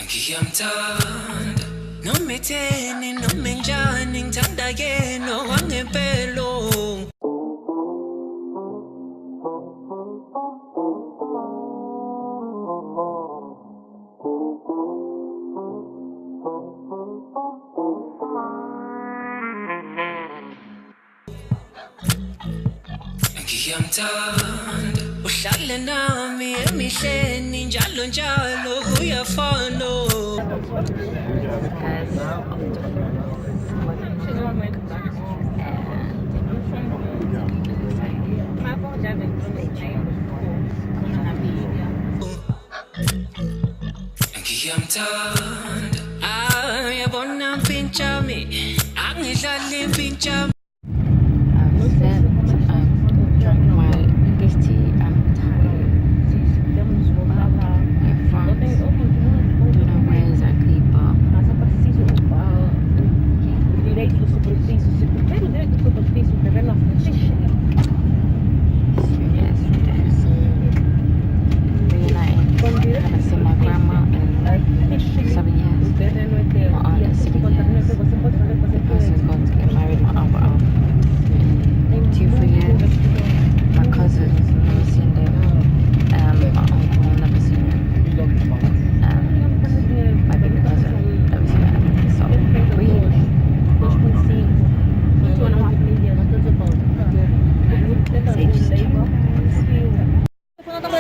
Ngiyamthanda noma etheni noma enjani ngithanda yena wangempela. Ngiyamthanda uhlale nami emihleni njalo njalo kuyafana. Ngiyamthanda yabona mpintsha-mi angidlali mpintsha.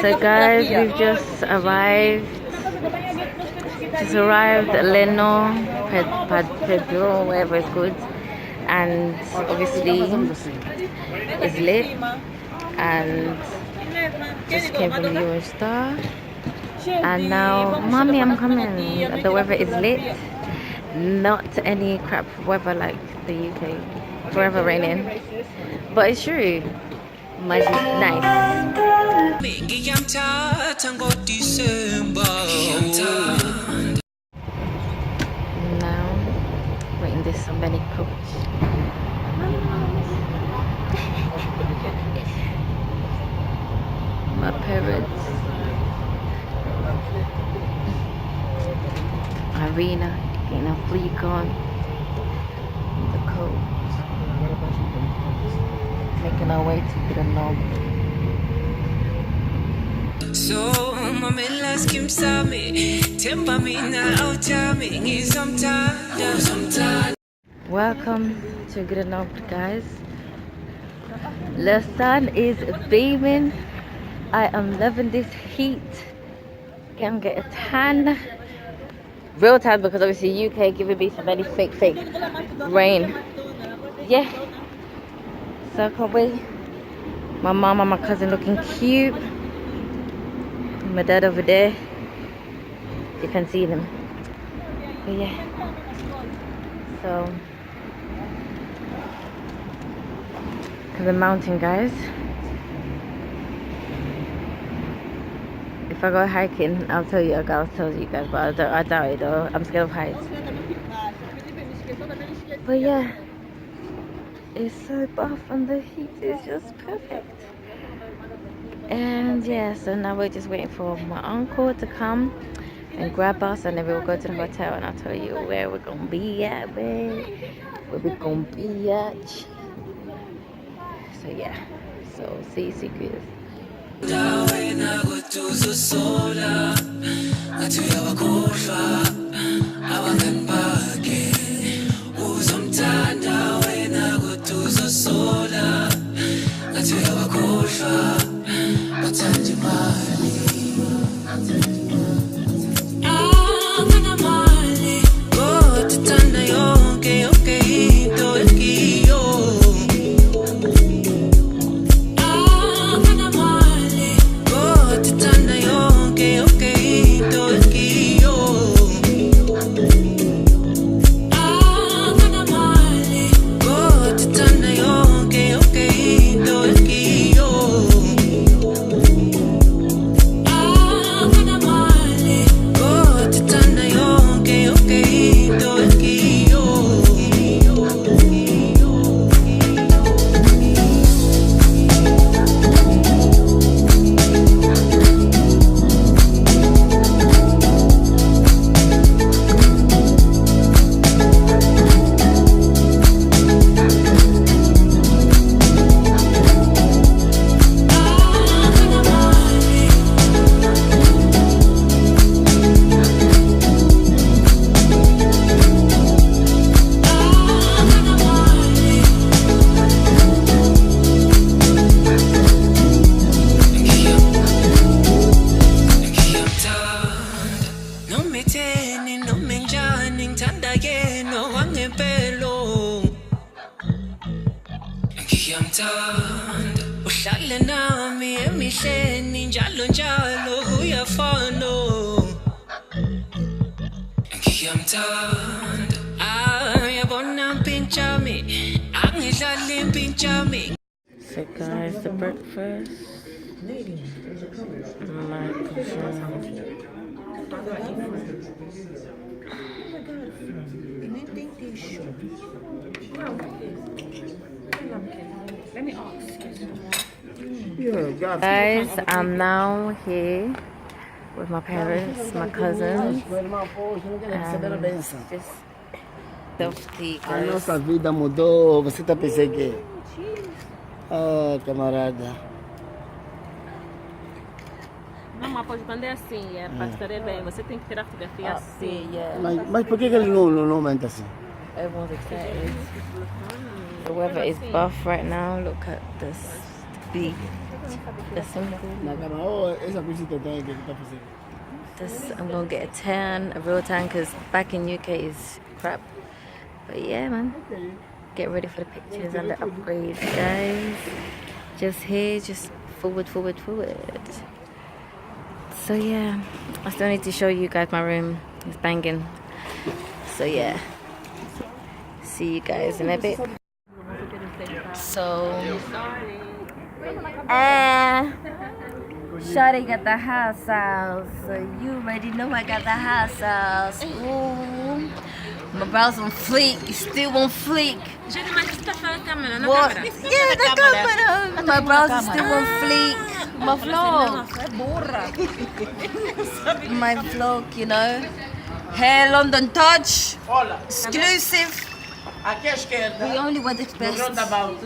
So guys, we've just arrived. At Leno, Pedro, whatever it's called, and obviously it's lit. And just came from Eurostar, and now, mommy, I'm coming. The weather is lit. Not any crap weather like the UK. Forever raining, but it's true. Nice. Now we're in this somebody coach. My parents, Irina getting a fleek on the coach, making our way to the north. So mama ask him sami temba mina outami sometimes. Welcome to Grenoble, guys. The sun is beaming. I am loving this heat. Can get a tan, real tan, because obviously UK giving me some very fake rain. Yeah, so I can't wait. My mom and my cousin looking cute. My dad over there, you can see them. But yeah, so to the mountain, guys. If I go hiking, I'll tell you guys, but I doubt it though. I'm scared of heights. But yeah, it's so buff and the heat is just perfect. And yeah, so now we're just waiting for my uncle to come and grab us, and then we'll go to the hotel, and I'll tell you where we're gonna be at, babe. Where we're gonna be at. So yeah, so see you guys. ngiyamthanda uhlale nami emihleni njalo njalo uyafana ngiyamthanda yabona mpinchami angidlali mpinchami. So guys, the breakfast. My Let me ask. Guys, I'm now here with my parents, my cousins. Just self-tea, A guys. nossa vida mudou, você tá pensando que... Ah, camarada. Não, mas pode quando é assim, é para estar bem, você tem que tirar fotografia assim. Yeah, Mas por que ele não aumenta assim? everyone's excited. The weather is buff right now. Look at this beach. The swimming pool. Na cama, oh, essa visita tem que tá fazendo. This, I'm gonna get a tan, a real tan, because back in UK is crap. But yeah, man, get ready for the pictures and the upgrades, guys. Just here, just forward. So yeah, I still need to show you guys my room. It's banging. So yeah, see you guys in a bit. So, Shawty got the house out, so you already know I got the house out. Ooh, my brows on fleek, still on fleek. What? Yeah, the camera. My brows are still on fleek. My vlog. My vlog, you know. Hair London Touch. Exclusive. Aqui à esquerda, We only wear the no best. roundabout,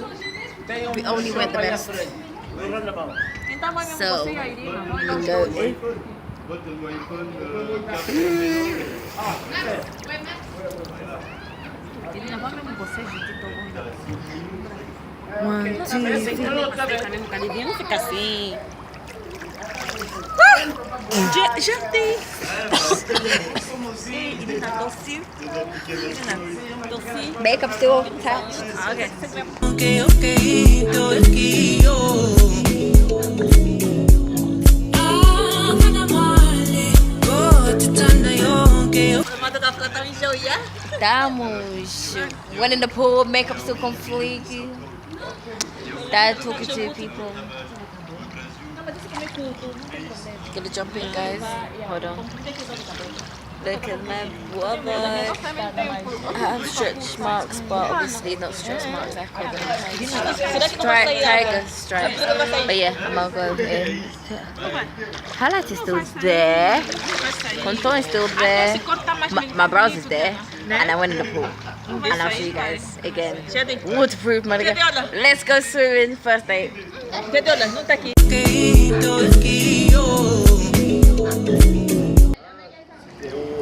tem We only wear the shopping à best. frente. No roundabout. Então vai mesmo So, você e a Irina. you know it. Irina, vai mesmo você, gente, tô One, two, three. Fica mesmo com a Livinha, não fica assim. Já tem. Irina, doce. Irina, doce. Makeup still attached. Ah, ok. Estamos. Went in the pool, makeup still complete. Dad talking to people. Gonna jump in, guys. Hold on. Look at my brother. I have stretch marks, but obviously not stretch marks. I call them tiger stripes. But yeah, I'm gonna go in. Highlight is still there. Contour is still there. My brows is there. And I went in the pool. And I'll show you guys again. Waterproof, my nigga. Let's go swimming. First date.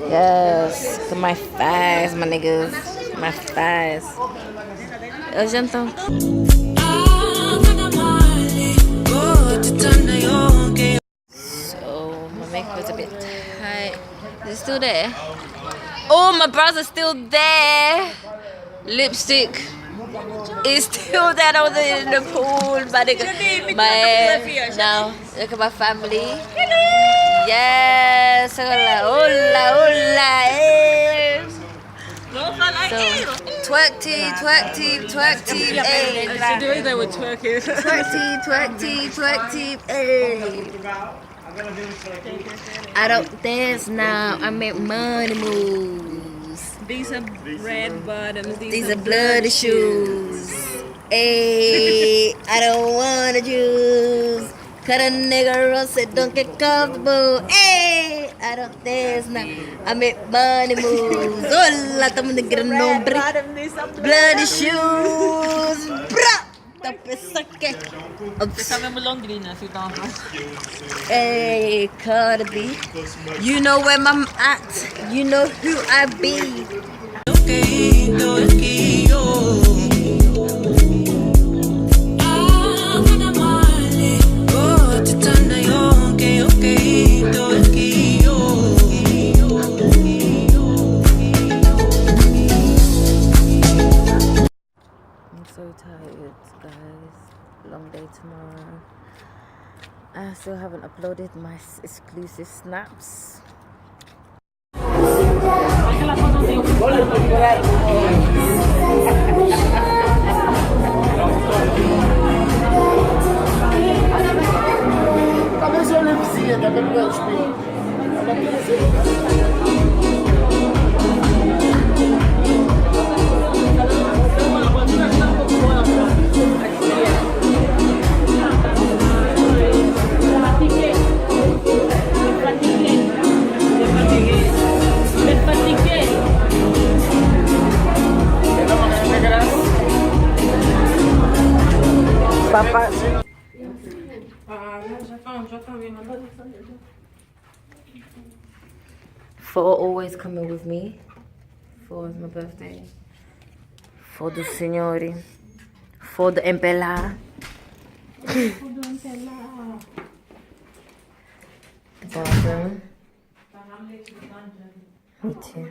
Yes, look at my thighs, my niggas. My thighs. Eu já então. So my makeup is a bit tight. Is it still there? Oh, my brows are still there. Lipstick is still there. I was in the pool, my nigga. Now look at my family. Yes, hola, eh. So, twerk team, eh. They were twerking. Twerk team, eh. I don't dance now, I make money moves. These are red bottoms. These are bloody shoes. Hey, I don't wanna choose. Cut a nigga roll, said don't get comfortable. Hey, I don't dance now, I make money moves. Hola, estamos de gran nombre. Bloody shoes. Bra! Tá mesmo Londrina, se tá. Hey, Cardi B. You know where I'm at. You know who I be. I'm so tired. tired, guys. Long day tomorrow. I still haven't uploaded my exclusive snaps. Papa. For always coming with me for my birthday. For the signori. For the impella. The bathroom. Me too.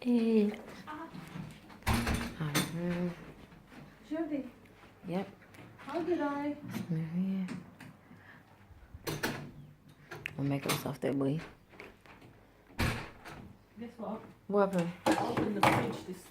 Hey. Yep. How did I? Maybe. I'll make us off that boy. Guess what? What happened? I opened the fridge this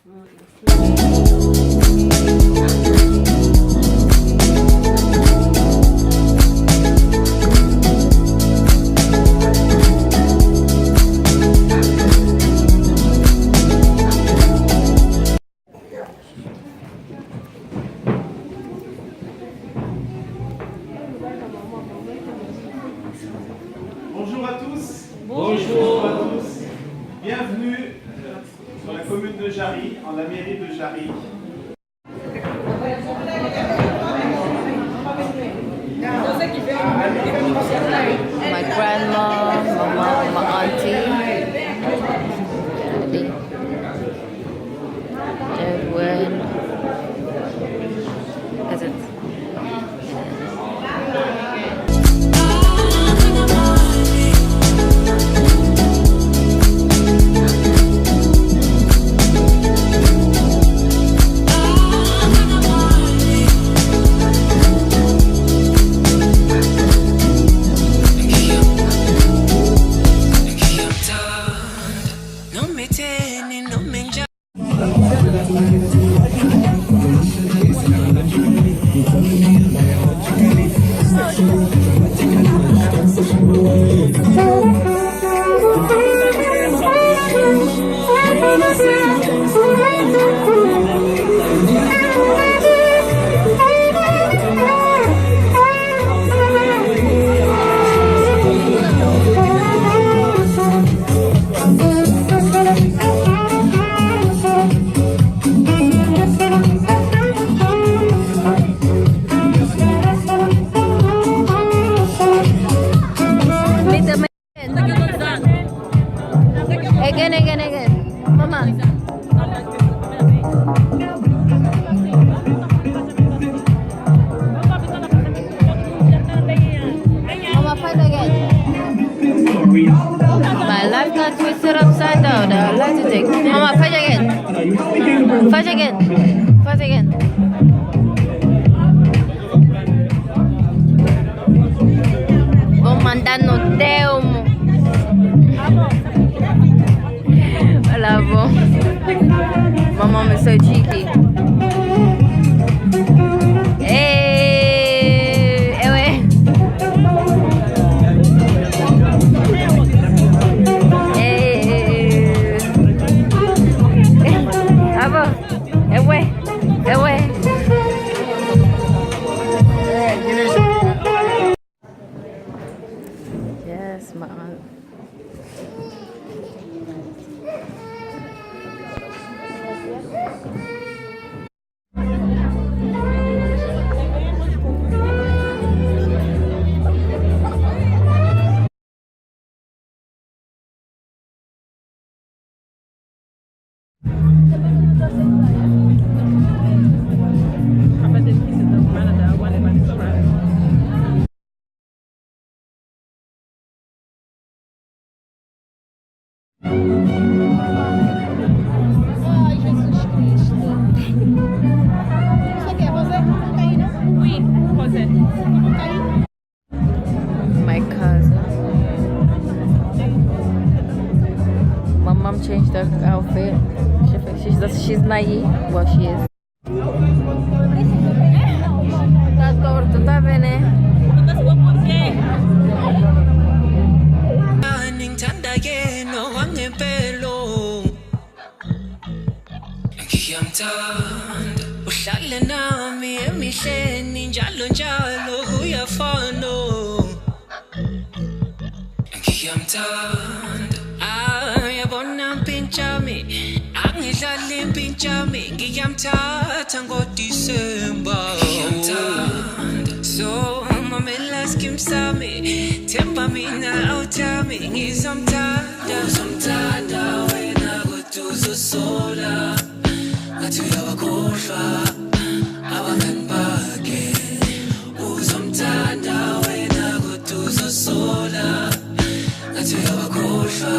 Bonjour à tous. Bonjour à tous. Bienvenue sur la commune de Jarry, en la mairie de Jarry. My grandma, my mom, my auntie, daddy, everyone, cousins. Again. Mama. Mama, fight again. My life got twisted upside down. I like to take. Mama, fight again. Fight again. Fight again. Vou mandar no Telmo. Olha, vou. Mamãe, me sou cheeky. Yes, my aunt. outfit. She's naive. Well, she is. Tá torto, tá vendo? Uhlale nami emihleni njalo njalo uyafana ngiyamthanda yabona mpintsha-mi angidlali mpintsha-mi ngiyamthatha ngoDisemba so mamela skim sami themba mina awuthami ngizomthanda wena kodwa uzosola ngathi uyabakhohlwa abangani bakhe uzomthanda wena kodwa uzosola ngathi uyabakhohlwa